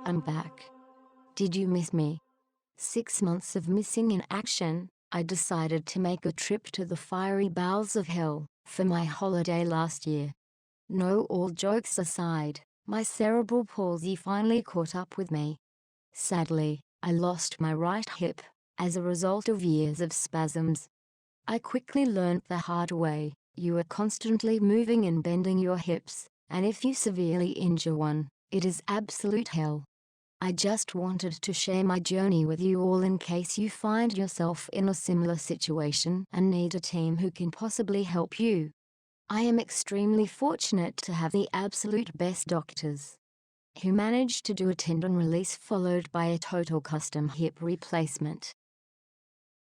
I'm back. Did you miss me? 6 months of missing in action, I decided to make a trip to the fiery bowels of hell for my holiday last year. No, all jokes aside, my cerebral palsy finally caught up with me. Sadly, I lost my right hip as a result of years of spasms. I quickly learned the hard way: you are constantly moving and bending your hips, and if you severely injure one, it is absolute hell. I just wanted to share my journey with you all in case you find yourself in a similar situation and need a team who can possibly help you. I am extremely fortunate to have the absolute best doctors who managed to do a tendon release followed by a total custom hip replacement.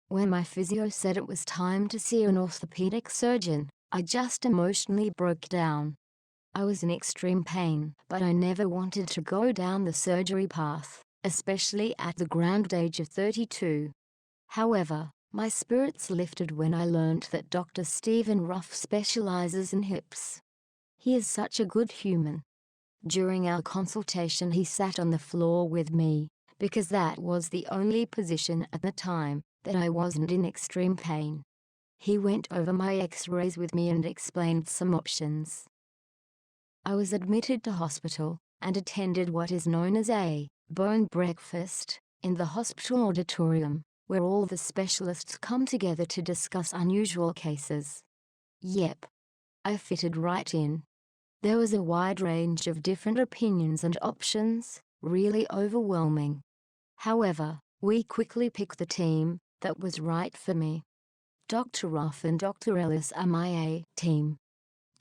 When my physio said it was time to see an orthopedic surgeon, I just emotionally broke down. I was in extreme pain, but I never wanted to go down the surgery path, especially at the grand age of 32. However, my spirits lifted when I learned that Dr. Stephen Ruff specializes in hips. He is such a good human. During our consultation he sat on the floor with me, because that was the only position at the time that I wasn't in extreme pain. He went over my x-rays with me and explained some options. I was admitted to hospital and attended what is known as a bone breakfast in the hospital auditorium, where all the specialists come together to discuss unusual cases. Yep. I fitted right in. There was a wide range of different opinions and options, really overwhelming. However, we quickly picked the team that was right for me. Dr. Ruff and Dr. Ellis are my A team.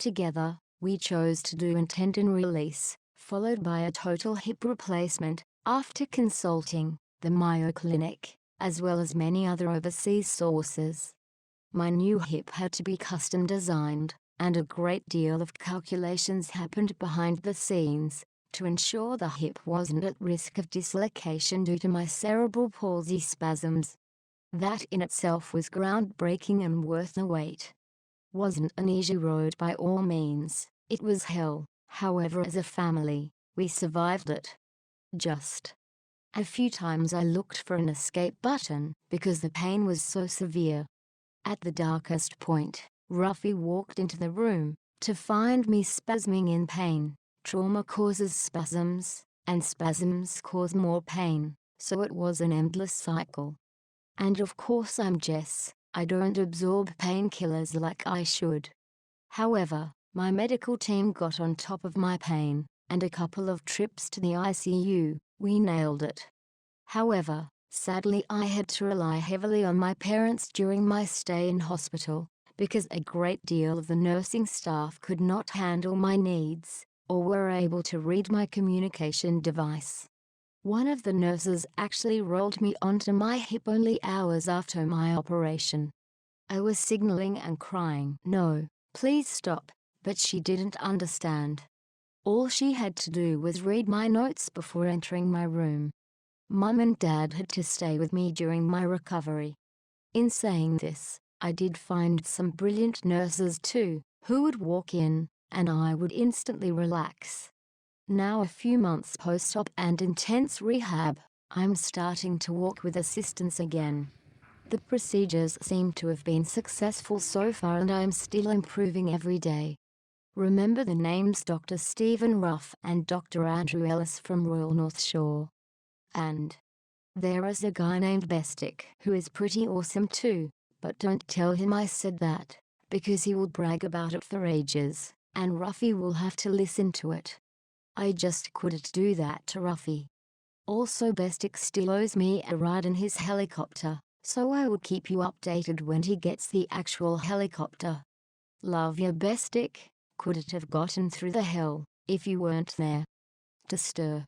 Together, we chose to do a tendon release, followed by a total hip replacement, after consulting the Mayo Clinic, as well as many other overseas sources. My new hip had to be custom designed, and a great deal of calculations happened behind the scenes to ensure the hip wasn't at risk of dislocation due to my cerebral palsy spasms. That in itself was groundbreaking and worth the wait. Wasn't an easy road by all means, it was hell. However, as a family, we survived it. Just a few times I looked for an escape button because the pain was so severe. At the darkest point, Ruffy walked into the room to find me spasming in pain. Trauma causes spasms, and spasms cause more pain, so it was an endless cycle. And of course I'm Jess, I don't absorb painkillers like I should. However, my medical team got on top of my pain, and a couple of trips to the ICU, we nailed it. However, sadly I had to rely heavily on my parents during my stay in hospital, because a great deal of the nursing staff could not handle my needs, or were able to read my communication device. One of the nurses actually rolled me onto my hip only hours after my operation. I was signaling and crying, "No, please stop," but she didn't understand. All she had to do was read my notes before entering my room. Mum and Dad had to stay with me during my recovery. In saying this, I did find some brilliant nurses too, who would walk in, and I would instantly relax. Now a few months post-op and intense rehab, I'm starting to walk with assistance again. The procedures seem to have been successful so far and I'm still improving every day. Remember the names Dr. Stephen Ruff and Dr. Andrew Ellis from Royal North Shore. And there is a guy named Bestick who is pretty awesome too, but don't tell him I said that, because he will brag about it for ages, and Ruffy will have to listen to it. I just couldn't do that to Ruffy. Also Bestick still owes me a ride in his helicopter, so I will keep you updated when he gets the actual helicopter. Love ya Bestick, couldn't have gotten through the hell if you weren't there to stir